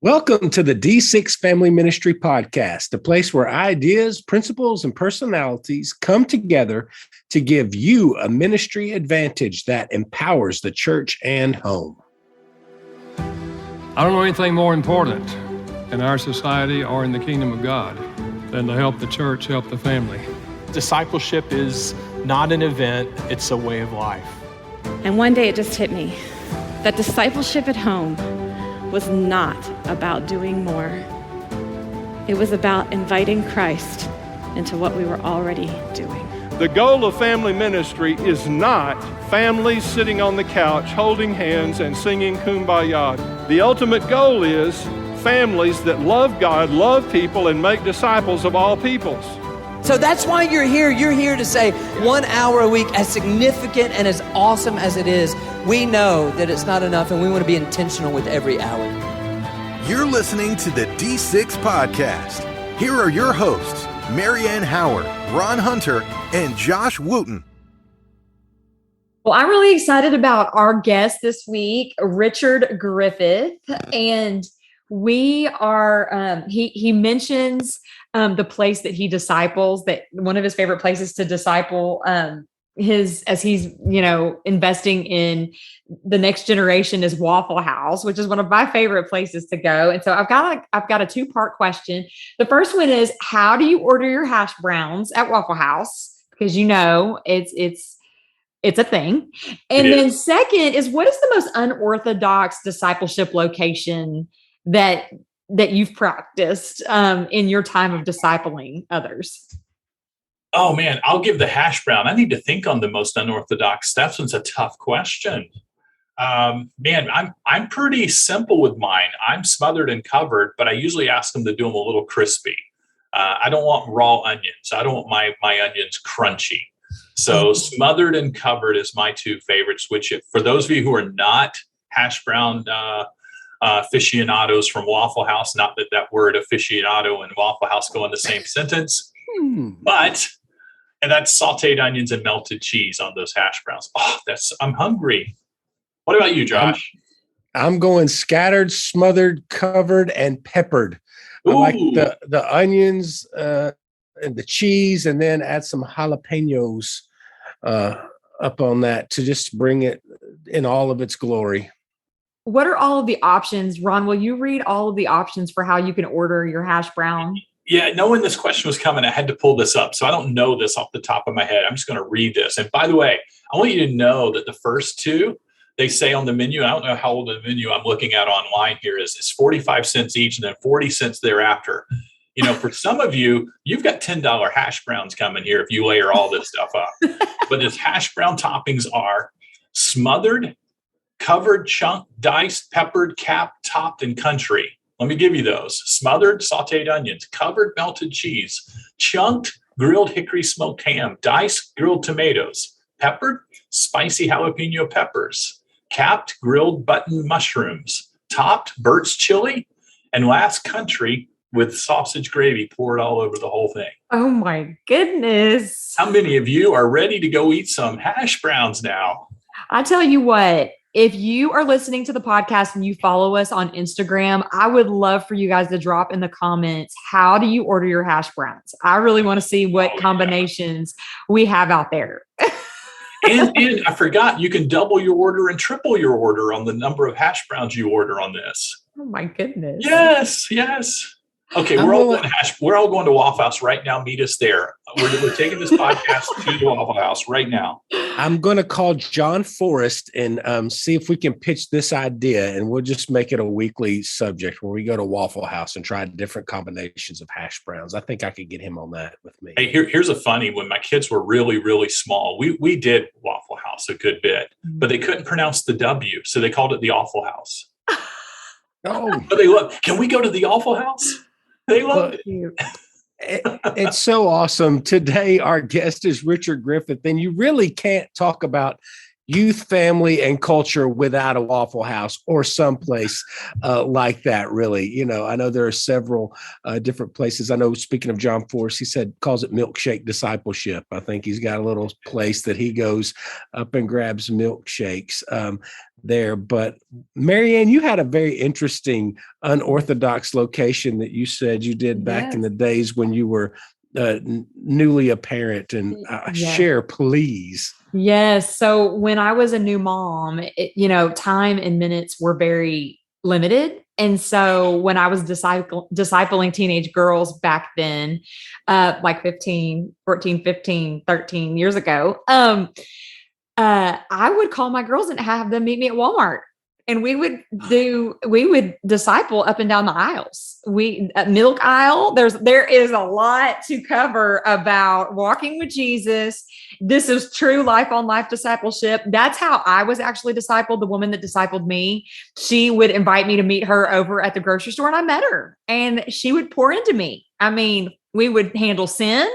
Welcome to the D6 Family Ministry Podcast, a place where ideas, principles, and personalities come together to give you a ministry advantage that empowers the church and home. I don't know anything more important in our society or in the kingdom of God than to help the church, help the family. Discipleship is not an event, it's a way of life. And one day it just hit me that discipleship at home was not about doing more. It was about inviting Christ into what we were already doing. The goal of family ministry is not families sitting on the couch holding hands and singing Kumbaya. The ultimate goal is families that love God, love people, and make disciples of all peoples. So that's why you're here. You're here to say 1 hour a week, as significant and as awesome as it is, we know that it's not enough and we want to be intentional with every hour. You're listening to the D6 Podcast. Here are your hosts, Marianne Howard, Ron Hunter, and Josh Wooten. Well, I'm really excited about our guest this week, Richard Griffith. And we are, he mentions the place that he disciples, that one of his favorite places to disciple as he's, investing in the next generation is Waffle House, which is one of my favorite places to go. And so I've got a two-part question. The first one is, how do you order your hash browns at Waffle House? Because it's a thing. And then second is, what is the most unorthodox discipleship location that you've practiced in your time of discipling others? Oh man, I'll give the hash brown. I need to think on the most unorthodox. That one's a tough question. Man, I'm pretty simple with mine. I'm smothered and covered, but I usually ask them to do them a little crispy. I don't want raw onions. I don't want my onions crunchy. So smothered and covered is my two favorites, which for those of you who are not hash brown aficionados from Waffle House, not that word aficionado and Waffle House go in the same sentence, and that's sauteed onions and melted cheese on those hash browns. Oh, I'm hungry. What about you, Josh? I'm going scattered, smothered, covered, and peppered. Ooh. I like the onions and the cheese, and then add some jalapenos up on that to just bring it in all of its glory. What are all of the options? Ron, will you read all of the options for how you can order your hash brown? Yeah, knowing this question was coming, I had to pull this up. So I don't know this off the top of my head. I'm just going to read this. And by the way, I want you to know that the first two, they say on the menu, I don't know how old the menu I'm looking at online here is, it's 45 cents each and then 40 cents thereafter. For some of you, you've got $10 hash browns coming here if you layer all this stuff up. But his hash brown toppings are smothered, covered, chunked, diced, peppered, capped, topped, and country. Let me give you those. Smothered, sauteed onions, covered, melted cheese, chunked, grilled hickory smoked ham, diced, grilled tomatoes, peppered, spicy jalapeno peppers, capped, grilled button mushrooms, topped, Burt's chili, and last, country with sausage gravy poured all over the whole thing. Oh my goodness. How many of you are ready to go eat some hash browns now? I tell you what, if you are listening to the podcast and you follow us on Instagram, I would love for you guys to drop in the comments, how do you order your hash browns? I really want to see what combinations we have out there. and I forgot, you can double your order and triple your order on the number of hash browns you order on this. Oh my goodness. Yes. Okay, we're all going to Waffle House right now. Meet us there. We're taking this podcast to the Waffle House right now. I'm going to call John Forrest and see if we can pitch this idea, and we'll just make it a weekly subject where we go to Waffle House and try different combinations of hash browns. I think I could get him on that with me. Hey, here's a funny. When my kids were really, really small, we did Waffle House a good bit, but they couldn't pronounce the W, so they called it the Awful House. Oh, but they love. Can we go to the Awful House? They love it. It's so awesome. Today, our guest is Richard Griffith, and you really can't talk about youth, family, and culture without a Waffle House or someplace like that, really. You know, I know there are several different places. I know, speaking of John Force, he calls it milkshake discipleship. I think he's got a little place that he goes up and grabs milkshakes there. But Marianne, you had a very interesting, unorthodox location that you said you did back in the days when you were newly a parent, and share, please. Yes. So when I was a new mom, time and minutes were very limited. And so when I was discipling teenage girls back then, like 13 years ago, I would call my girls and have them meet me at Walmart. And we would disciple up and down the aisles. Milk aisle. There is a lot to cover about walking with Jesus. This is true life on life discipleship. That's how I was actually discipled. The woman that discipled me, she would invite me to meet her over at the grocery store, and I met her, and she would pour into me. I mean, we would handle sin,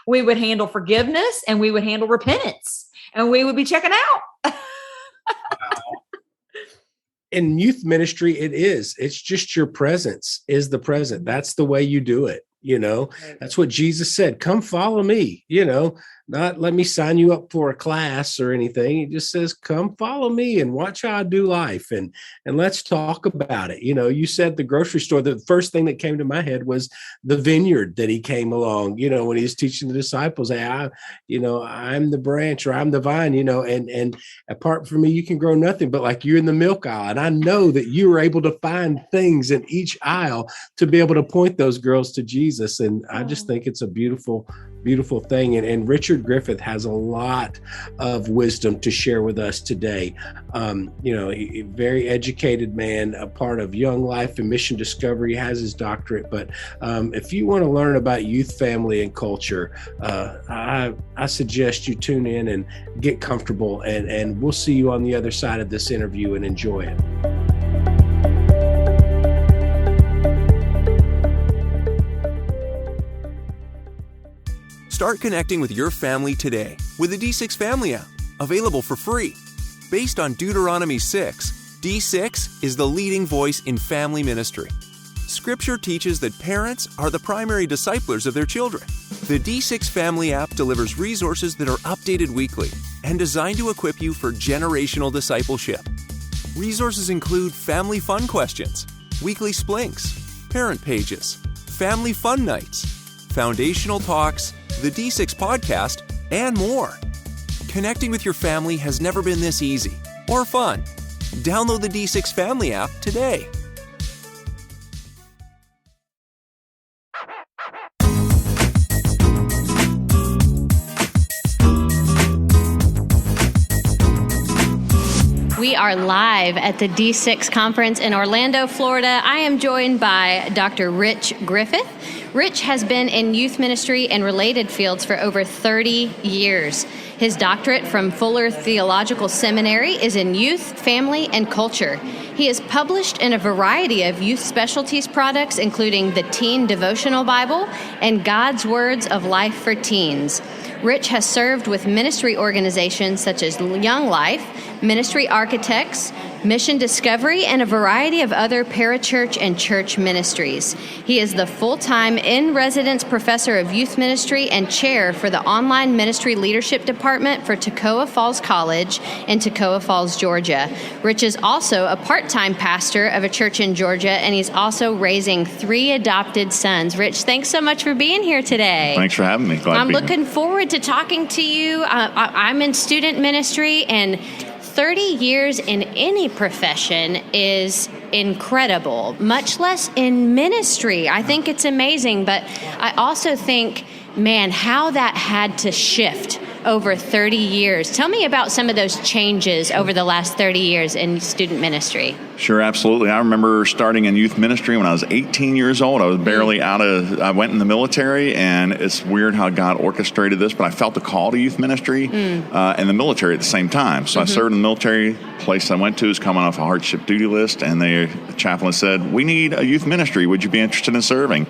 we would handle forgiveness, and we would handle repentance, and we would be checking out. In youth ministry, it's just your presence is the present. That's the way you do it. You know, that's what Jesus said. Come follow me, not let me sign you up for a class or anything. He just says, come follow me and watch how I do life. And let's talk about it. You said the grocery store. The first thing that came to my head was the vineyard that he came along, when he was teaching the disciples, hey, I'm the branch, or I'm the vine, and apart from me, you can grow nothing. But like, you're in the milk aisle. And I know that you were able to find things in each aisle to be able to point those girls to Jesus. And I just think it's a beautiful, beautiful thing. And Richard Griffith has a lot of wisdom to share with us today. A very educated man, a part of Young Life and Mission Discovery, has his doctorate. But if you want to learn about youth, family, and culture, I suggest you tune in and get comfortable, and we'll see you on the other side of this interview, and enjoy it. Start connecting with your family today with the D6 Family app, available for free. Based on Deuteronomy 6, D6 is the leading voice in family ministry. Scripture teaches that parents are the primary disciplers of their children. The D6 Family app delivers resources that are updated weekly and designed to equip you for generational discipleship. Resources include family fun questions, weekly splinks, parent pages, family fun nights, foundational talks, the D6 podcast, and more. Connecting with your family has never been this easy or fun. Download the D6 Family app today. We are live at the D6 conference in Orlando, Florida. I am joined by Dr. Rich Griffith. Rich has been in youth ministry and related fields for over 30 years. His doctorate from Fuller Theological Seminary is in youth, family, and culture. He is published in a variety of youth specialties products, including the Teen Devotional Bible and God's Words of Life for Teens. Rich has served with ministry organizations such as Young Life, Ministry Architects, Mission Discovery, and a variety of other parachurch and church ministries. He is the full-time in-residence professor of youth ministry and chair for the online ministry leadership department for Toccoa Falls College in Toccoa Falls, Georgia. Rich is also a part-time pastor of a church in Georgia, and he's also raising 3 adopted sons. Rich, thanks so much for being here today. Thanks for having me. Glad I'm to be looking here. forward to talking to you. I'm in student ministry, and 30 years in any profession is incredible, much less in ministry. I think it's amazing, but I also think, man, how that had to shift over 30 years. Tell me about some of those changes over the last 30 years in student ministry. Sure, absolutely. I remember starting in youth ministry when I was 18 years old. I was barely I went in the military, and it's weird how God orchestrated this, but I felt the call to youth ministry and the military at the same time. So I served in the military. Place I went to is coming off a hardship duty list, and the chaplain said, "We need a youth ministry. Would you be interested in serving?"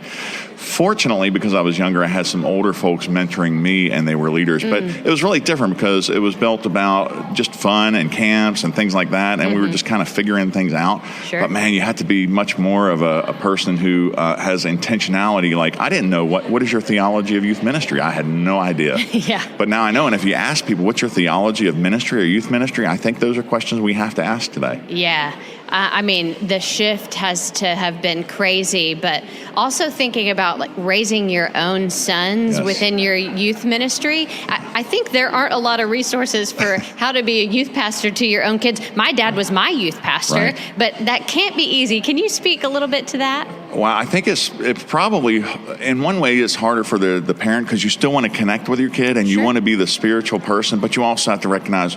Fortunately, because I was younger, I had some older folks mentoring me, and they were leaders. But it was really different because it was built about just fun and camps and things like that, and we were just kind of figuring things out. Sure. But man, you have to be much more of a person who has intentionality. Like, I didn't know what is your theology of youth ministry. I had no idea. Yeah. But now I know, and if you ask people, what's your theology of ministry or youth ministry, I think those are questions we have to ask today. Yeah. I mean, the shift has to have been crazy, but also thinking about like raising your own sons within your youth ministry. I think there aren't a lot of resources for how to be a youth pastor to your own kids. My dad was my youth pastor, but that can't be easy. Can you speak a little bit to that? Well, I think it's probably, in one way, it's harder for the parent because you still want to connect with your kid and you want to be the spiritual person, but you also have to recognize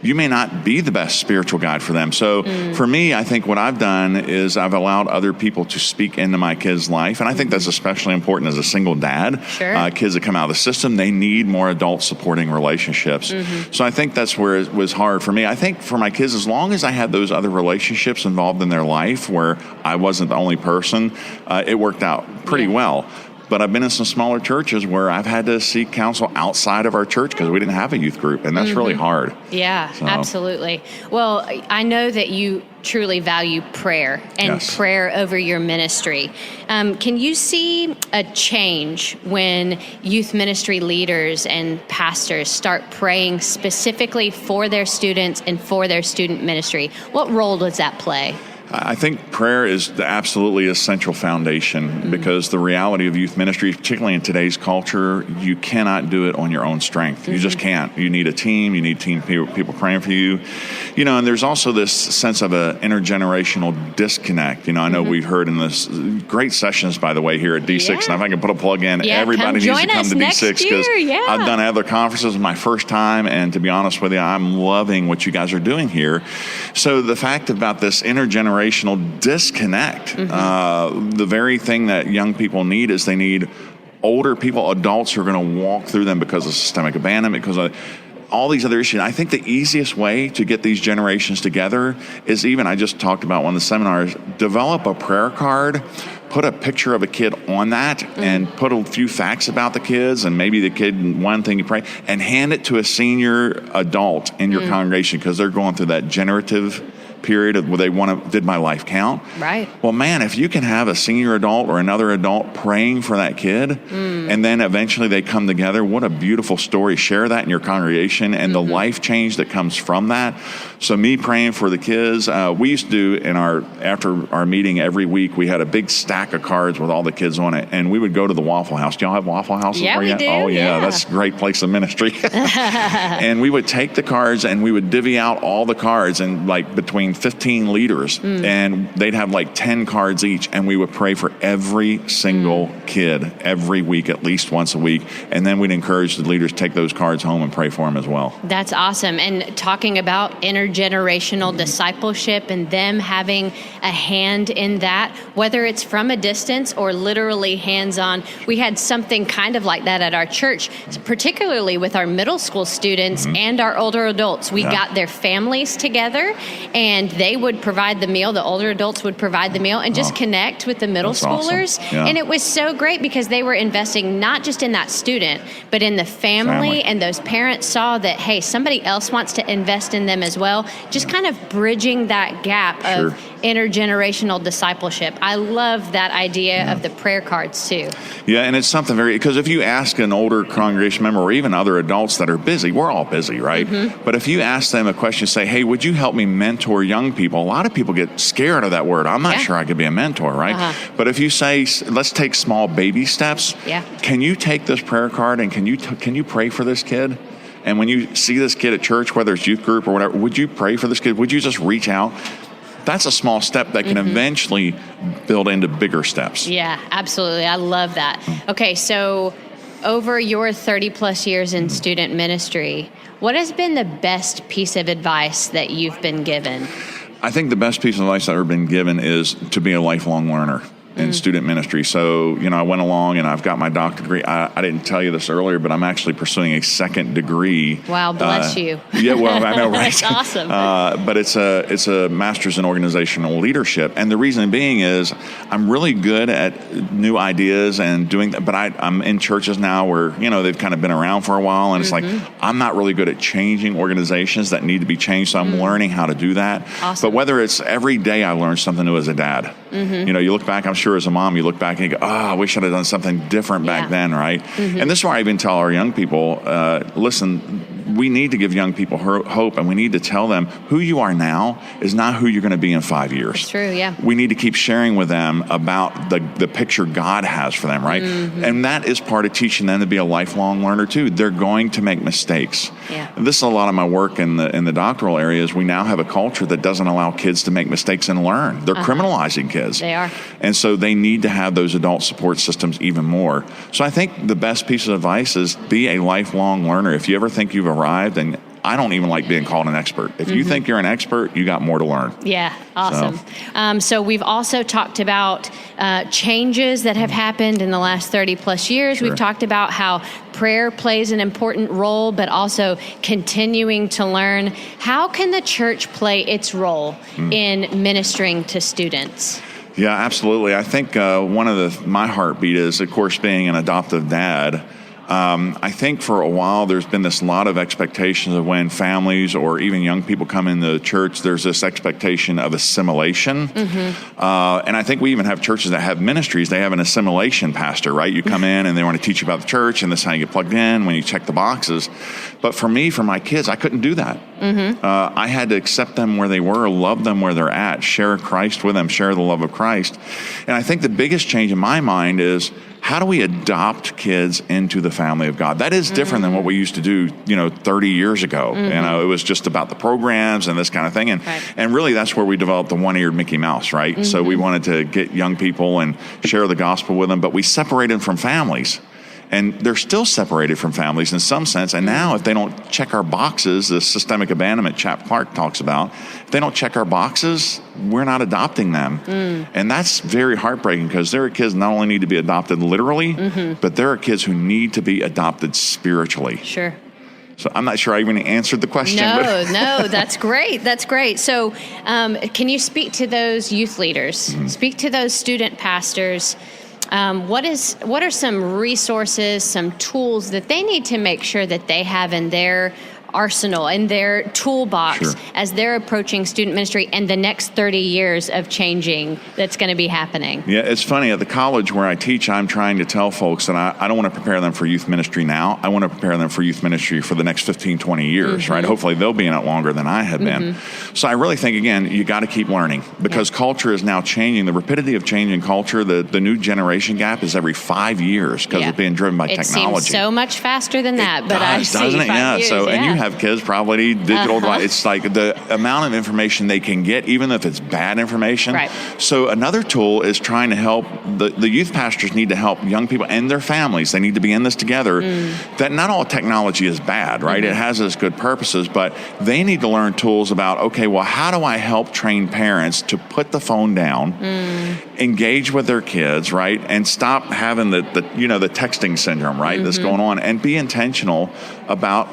you may not be the best spiritual guide for them. So for me, I think what I've done is I've allowed other people to speak into my kids' life. And I think that's especially important as a single dad. Sure. Kids that come out of the system, they need more adult supporting relationships. So I think that's where it was hard for me. I think for my kids, as long as I had those other relationships involved in their life where I wasn't the only person, it worked out pretty well. But I've been in some smaller churches where I've had to seek counsel outside of our church because we didn't have a youth group, and that's really hard. Yeah, absolutely. Well, I know that you truly value prayer and prayer over your ministry. Can you see a change when youth ministry leaders and pastors start praying specifically for their students and for their student ministry? What role does that play? I think prayer is the absolutely essential foundation because the reality of youth ministry, particularly in today's culture, you cannot do it on your own strength. You just can't. You need a team. You need people praying for you. You know, and there's also this sense of an intergenerational disconnect. You know, I know we've heard in this great sessions, by the way, here at D6, and if I can put a plug in, everybody needs to come to D6 because I've done other conferences my first time, and to be honest with you, I'm loving what you guys are doing here. So the fact about this intergenerational disconnect, the very thing that young people need is they need older people, adults who are going to walk through them because of systemic abandonment, because of all these other issues. I think the easiest way to get these generations together is I just talked about one of the seminars, develop a prayer card, put a picture of a kid on that and put a few facts about the kids and maybe the kid, one thing you pray, and hand it to a senior adult in your congregation because they're going through that generative period where they did my life count? Right. Well, man, if you can have a senior adult or another adult praying for that kid, and then eventually they come together, what a beautiful story. Share that in your congregation and the life change that comes from that. So me praying for the kids, we used to do after our meeting every week, we had a big stack of cards with all the kids on it, and we would go to the Waffle House. Do y'all have Waffle Houses? Yeah, we do. Oh, yeah, that's a great place of ministry. And we would take the cards and we would divvy out all the cards and like between 15 leaders, and they'd have like 10 cards each, and we would pray for every single kid every week, at least once a week, and then we'd encourage the leaders to take those cards home and pray for them as well. That's awesome. And talking about intergenerational discipleship and them having a hand in that, whether it's from a distance or literally hands-on. We had something kind of like that at our church, particularly with our middle school students and our older adults. We got their families together, and they would provide the meal. The older adults would provide the meal and just connect with the middle schoolers. Awesome. And it was so great because they were investing not just in that student, but in the family. And those parents saw that, hey, somebody else wants to invest in them as well. Just kind of bridging that gap of intergenerational discipleship. I love that idea of the prayer cards too. Yeah, and it's something because if you ask an older congregation member or even other adults that are busy, we're all busy, right? But if you ask them a question, say, hey, would you help me mentor young people? A lot of people get scared of that word. I'm not sure I could be a mentor, right? But if you say, let's take small baby steps, can you take this prayer card and can you pray for this kid? And when you see this kid at church, whether it's youth group or whatever, would you pray for this kid? Would you just reach out? That's a small step that can eventually build into bigger steps. Yeah, absolutely. I love that. Okay, so over your 30 plus years in student ministry, what has been the best piece of advice that you've been given? I think the best piece of advice I've ever been given is to be a lifelong learner in student ministry. So, I went along and I've got my doctorate degree. I didn't tell you this earlier, but I'm actually pursuing a second degree. Wow, bless you. Yeah, well, I know, right? That's awesome. But it's a master's in organizational leadership. And the reason being is I'm really good at new ideas and doing that. But I'm in churches now where, they've kind of been around for a while. And it's like, I'm not really good at changing organizations that need to be changed. So I'm learning how to do that. Awesome. But whether it's every day I learn something new as a dad. You look back, I'm sure as a mom, you look back and you go, I wish I'd have done something different back then, right? And this is why I even tell our young people, listen, we need to give young people hope, and we need to tell them who you are now is not who you're going to be in 5 years. It's true, yeah. We need to keep sharing with them about the picture God has for them, right? And that is part of teaching them to be a lifelong learner too. They're going to make mistakes. Yeah. And this is a lot of my work in the doctoral areas. We now have a culture that doesn't allow kids to make mistakes and learn. They're criminalizing kids. They are. And so they need to have those adult support systems even more. So I think the best piece of advice is be a lifelong learner. If you ever think you've arrived, and I don't even like being called an expert. If you think you're an expert, you got more to learn. Yeah, awesome. So we've also talked about changes that have happened in the last 30 plus years. Sure. We've talked about how prayer plays an important role, but also continuing to learn. How can the church play its role in ministering to students? Yeah, absolutely. I think one of my heartbeat is, of course, being an adoptive dad. I think for a while there's been this lot of expectations of when families or even young people come into the church, there's this expectation of assimilation. And I think we even have churches that have ministries. They have an assimilation pastor, right? You come in and they want to teach you about the church, and this is how you get plugged in when you check the boxes. But for me, for my kids, I couldn't do that. I had to accept them where they were, love them where they're at, share Christ with them, share the love of Christ. And I think the biggest change in my mind is, how do we adopt kids into the family of God? That is different than what we used to do, 30 years ago. It was just about the programs and this kind of thing. And really that's where we developed the one-eared Mickey Mouse, right? So we wanted to get young people and share the gospel with them, but we separated them from families. And they're still separated from families in some sense. And now if they don't check our boxes, the systemic abandonment Chap Clark talks about, if they don't check our boxes, we're not adopting them. And that's very heartbreaking, because there are kids not only need to be adopted literally, but there are kids who need to be adopted spiritually. Sure. So I'm not sure I even answered the question. No, that's great. That's great. So can you speak to those youth leaders, speak to those student pastors? What are some resources, some tools that they need to make sure that they have in their arsenal, in their toolbox as they're approaching student ministry and the next 30 years of changing that's going to be happening? Yeah, it's funny. At the college where I teach, I'm trying to tell folks that I don't want to prepare them for youth ministry now. I want to prepare them for youth ministry for the next 15, 20 years, right? Hopefully they'll be in it longer than I have been. So I really think, again, you got to keep learning, because culture is now changing. The rapidity of changing culture, the new generation gap is every 5 years, because it's being driven by technology. It seems so much faster than that, but I see doesn't it? 5 years. And you have kids probably digital device. It's like the amount of information they can get, even if it's bad information. Right. So another tool is trying to help the youth pastors need to help young people and their families. They need to be in this together. That not all technology is bad, right? It has its good purposes, but they need to learn tools about, okay, well, how do I help train parents to put the phone down, engage with their kids, right? And stop having the texting syndrome, right? That's going on, and be intentional about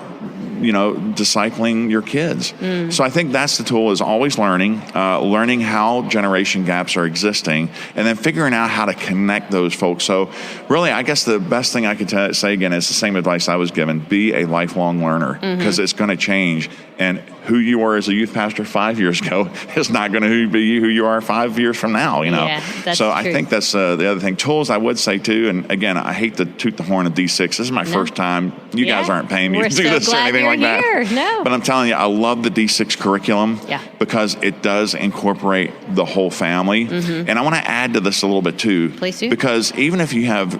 discipling your kids. So I think that's the tool, is always learning how generation gaps are existing, and then figuring out how to connect those folks. So really, I guess the best thing I could say again is the same advice I was given: be a lifelong learner, because it's going to change. And who you were as a youth pastor 5 years ago is not going to be who you are 5 years from now, Yeah, that's so true. I think that's the other thing. Tools I would say too, and again, I hate to toot the horn of D6. This is my first time. You guys aren't paying me to do this or anything like that. No. But I'm telling you, I love the D6 curriculum because it does incorporate the whole family. And I want to add to this a little bit too. Please do. Because even if you have,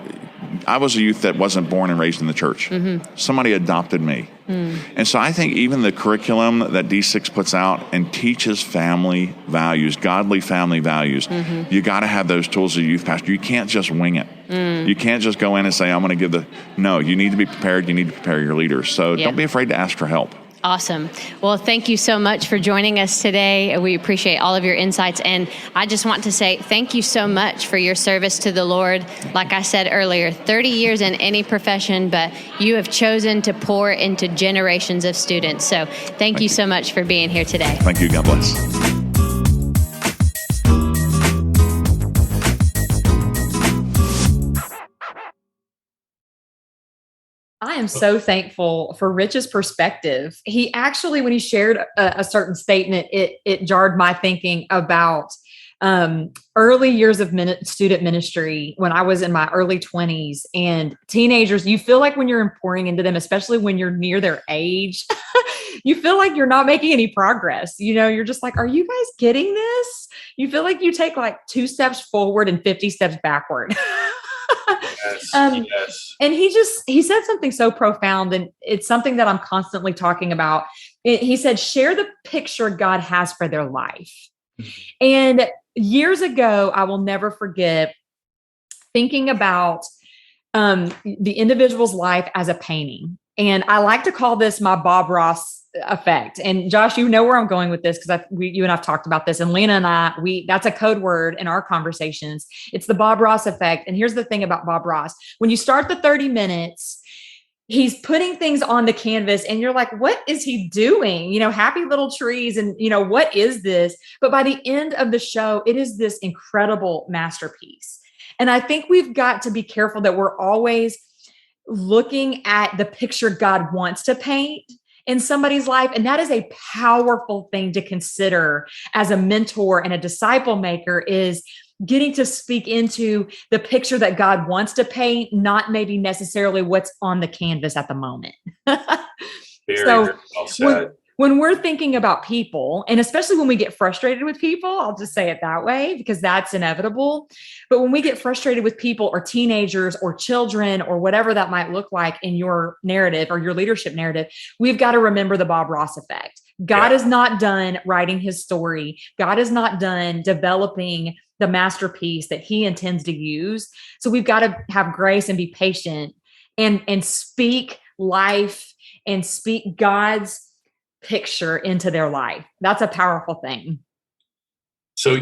I was a youth that wasn't born and raised in the church. Somebody adopted me. And so I think even the curriculum that D6 puts out and teaches family values, godly family values, you got to have those tools as a youth pastor. You can't just wing it. You can't just go in and say, I'm going to give no, you need to be prepared. You need to prepare your leaders. So don't be afraid to ask for help. Awesome. Well, thank you so much for joining us today. We appreciate all of your insights. And I just want to say thank you so much for your service to the Lord. Like I said earlier, 30 years in any profession, but you have chosen to pour into generations of students. So thank you so much for being here today. Thank you. God bless. I am so thankful for Rich's perspective. He actually, when he shared a certain statement, it jarred my thinking about early years of student ministry when I was in my early 20s, and teenagers. You feel like when you're pouring into them, especially when you're near their age, you feel like you're not making any progress. You're just like, are you guys getting this? You feel like you take like 2 steps forward and 50 steps backward. Yes. And he said something so profound, and it's something that I'm constantly talking about. He said, share the picture God has for their life. And years ago, I will never forget thinking about the individual's life as a painting. And I like to call this my Bob Ross effect. And Josh, you know where I'm going with this, because you and I've talked about this, and Lena and I, that's a code word in our conversations. It's the Bob Ross effect. And here's the thing about Bob Ross. When you start the 30 minutes, he's putting things on the canvas and you're like, what is he doing? Happy little trees and, what is this? But by the end of the show, it is this incredible masterpiece. And I think we've got to be careful that we're always looking at the picture God wants to paint in somebody's life. And that is a powerful thing to consider as a mentor and a disciple maker, is getting to speak into the picture that God wants to paint, not maybe necessarily what's on the canvas at the moment. Very well said. When we're thinking about people, and especially when we get frustrated with people, I'll just say it that way because that's inevitable. But when we get frustrated with people or teenagers or children or whatever that might look like in your narrative or your leadership narrative, we've got to remember the Bob Ross effect. God is not done writing his story. God is not done developing the masterpiece that he intends to use. So we've got to have grace and be patient and speak life and speak God's picture into their life. That's a powerful thing. So,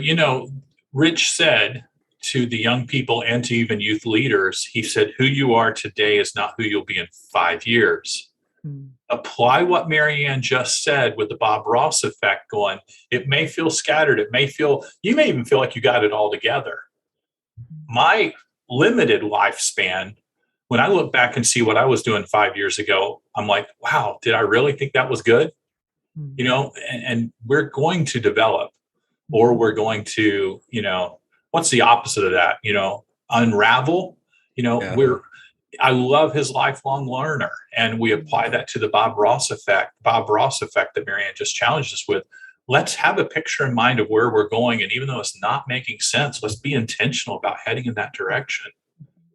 Rich said to the young people and to even youth leaders, he said, who you are today is not who you'll be in 5 years. Apply what Marianne just said with the Bob Ross effect going. It may feel scattered. You may even feel like you got it all together. My limited lifespan, when I look back and see what I was doing 5 years ago, I'm like, wow, did I really think that was good? And we're going to develop, or we're going to, what's the opposite of that? Unravel, I love his lifelong learner. And we apply that to the Bob Ross effect that Marianne just challenged us with. Let's have a picture in mind of where we're going. And even though it's not making sense, let's be intentional about heading in that direction.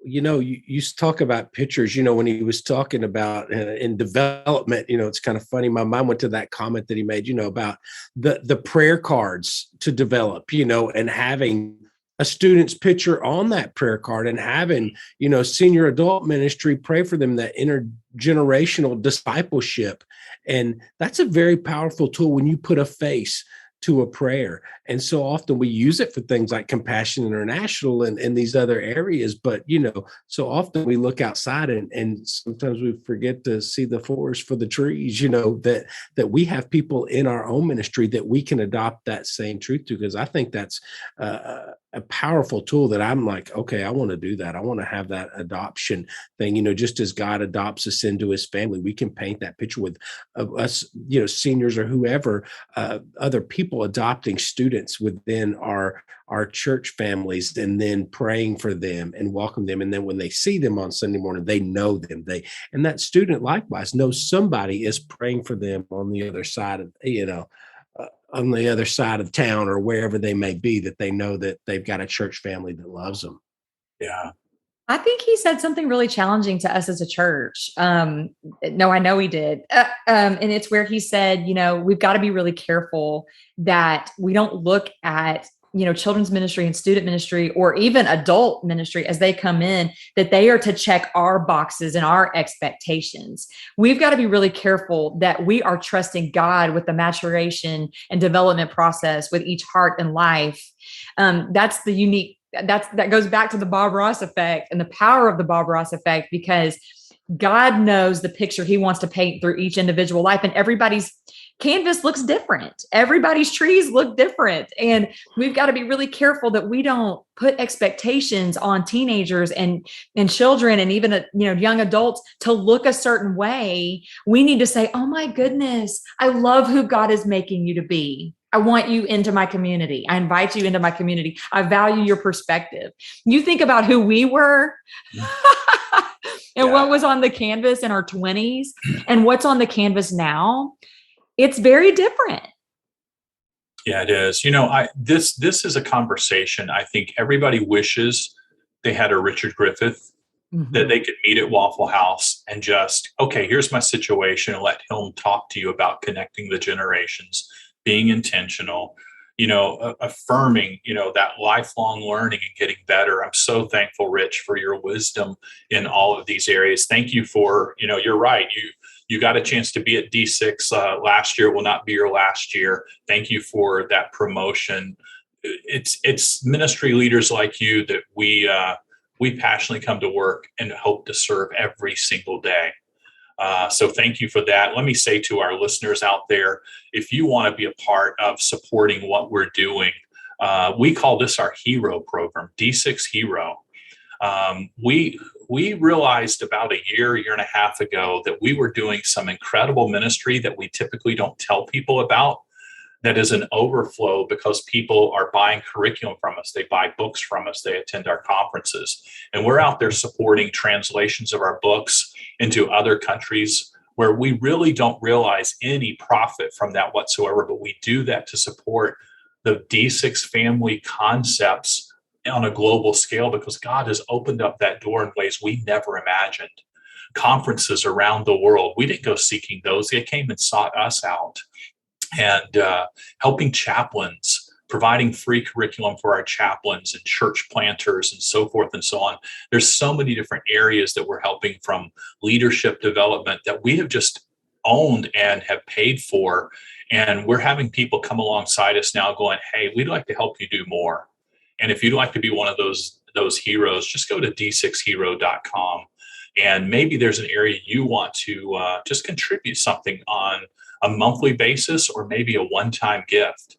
You talk about pictures, when he was talking about in development, it's kind of funny. My mind went to that comment that he made, about the prayer cards to develop, and having a student's picture on that prayer card and having, senior adult ministry pray for them, that intergenerational discipleship. And that's a very powerful tool when you put a face to a prayer. And so often we use it for things like Compassion International and these other areas. But, so often we look outside and sometimes we forget to see the forest for the trees, that we have people in our own ministry that we can adopt that same truth to, because I think that's a powerful tool that I'm like, okay, I want to do that. I want to have that adoption thing, just as God adopts us into his family, we can paint that picture with us, seniors or whoever, other people adopting students within our church families, and then praying for them and welcome them. And then when they see them on Sunday morning, they know them. And that student likewise knows somebody is praying for them on the other side of, on the other side of town or wherever they may be, that they know that they've got a church family that loves them. Yeah. I think he said something really challenging to us as a church. No, I know he did. And it's where he said, we've got to be really careful that we don't look at children's ministry and student ministry, or even adult ministry, as they come in, that they are to check our boxes and our expectations. We've got to be really careful that we are trusting God with the maturation and development process with each heart and life. That's the unique, that goes back to the Bob Ross effect and the power of the Bob Ross effect, because God knows the picture he wants to paint through each individual life, and everybody's canvas looks different. Everybody's trees look different. And we've got to be really careful that we don't put expectations on teenagers and children and even, young adults to look a certain way. We need to say, oh my goodness, I love who God is making you to be. I want you into my community. I invite you into my community. I value your perspective. You think about who we were and what was on the canvas in our 20s and what's on the canvas now. It's very different. Yeah, it is. This is a conversation I think everybody wishes they had a Richard Griffith, that they could meet at Waffle House and just, okay, here's my situation, and let him talk to you about connecting the generations, being intentional, affirming, that lifelong learning and getting better. I'm so thankful, Rich, for your wisdom in all of these areas. Thank you for, you're right. You got a chance to be at D6 last year. Will not be your last year. Thank you for that promotion. It's ministry leaders like you that we passionately come to work and hope to serve every single day. So thank you for that. Let me say to our listeners out there, if you want to be a part of supporting what we're doing, we call this our Hero program, D6 Hero. We realized about a year and a half ago that we were doing some incredible ministry that we typically don't tell people about. That is an overflow because people are buying curriculum from us. They buy books from us. They attend our conferences. And we're out there supporting translations of our books into other countries where we really don't realize any profit from that whatsoever. But we do that to support the D6 family concepts on a global scale, because God has opened up that door in ways we never imagined. Conferences around the world, we didn't go seeking those. They came and sought us out. And helping chaplains, providing free curriculum for our chaplains and church planters and so forth and so on. There's so many different areas that we're helping, from leadership development that we have just owned and have paid for. And we're having people come alongside us now going, hey, we'd like to help you do more. And if you'd like to be one of those heroes, just go to d6hero.com. And maybe there's an area you want to just contribute something on a monthly basis, or maybe a one-time gift.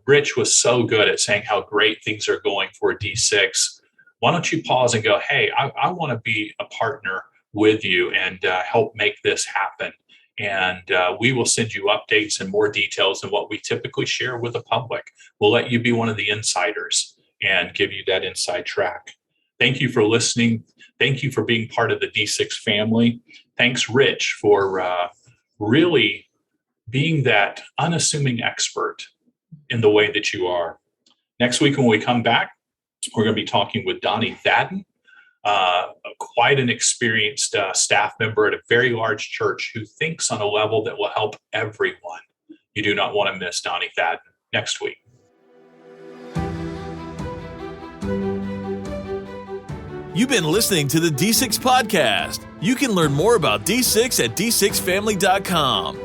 Rich was so good at saying how great things are going for D6. Why don't you pause and go, hey, I want to be a partner with you and help make this happen. And we will send you updates and more details than what we typically share with the public. We'll let you be one of the insiders and give you that inside track. Thank you for listening. Thank you for being part of the D6 family. Thanks, Rich, for really being that unassuming expert in the way that you are. Next week, when we come back, we're going to be talking with Donnie Thadden, quite an experienced staff member at a very large church who thinks on a level that will help everyone. You do not want to miss Donnie Thadden next week. You've been listening to the D6 Podcast. You can learn more about D6 at d6family.com.